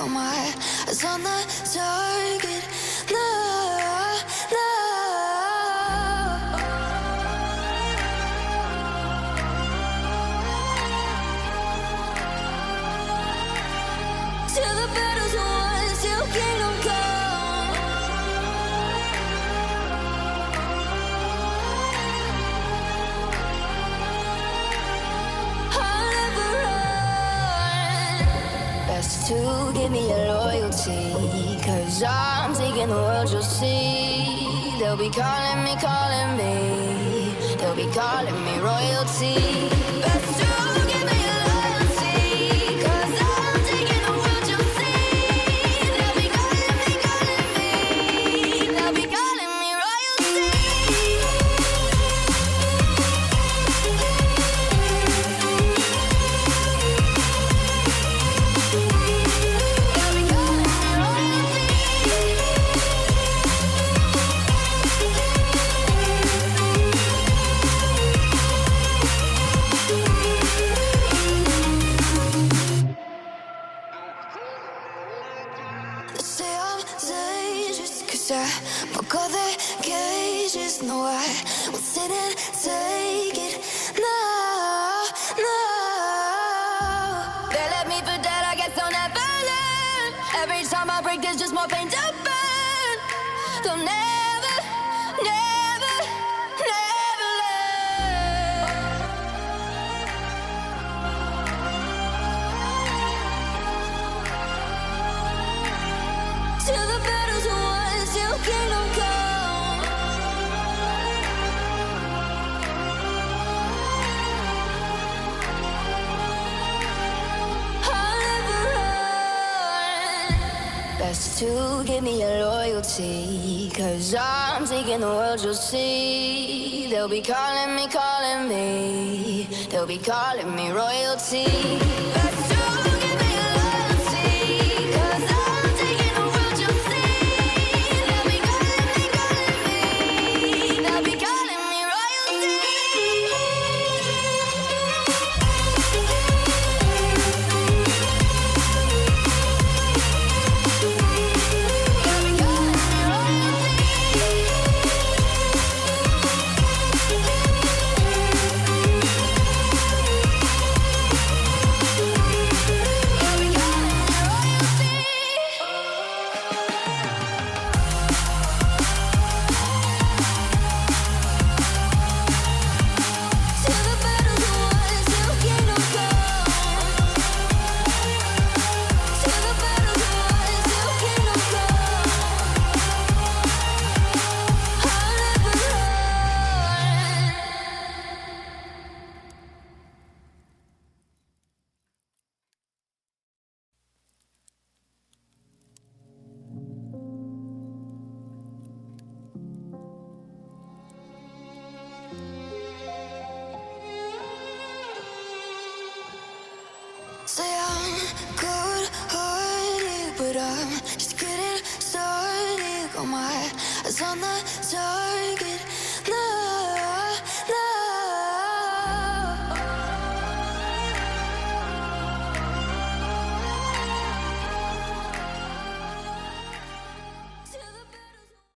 Got my eyes on the target. No, no. Till the battle's won, till kingdom come. I'll never run. Best to give me your loyalty, 'cause I'm taking the world, you'll see. They'll be calling me, calling me. They'll be calling me royalty. Best to give me your loyalty, 'cause I'm taking the world, you'll see. They'll be calling me, calling me. They'll be calling me royalty. They say I'm dangerous, 'cause I broke all their cages. No, I won't sit and take it. No, no. They left me for dead, I guess I'll never learn. Every time I break, there's just more pain to burn. They'll never, never, never learn. Till the battle's won, till kingdom come. I'll never run. Best to give me your loyalty, 'cause I'm taking the world, you'll see. They'll be calling me, calling me. They'll be calling me royalty. Best to give me your loyalty, 'cause I'm taking the world, you'll see. They'll be calling me, calling me. They'll be calling me royalty. Say I'm good-hearted, but I'm just getting started. Got my eyes on the target. No.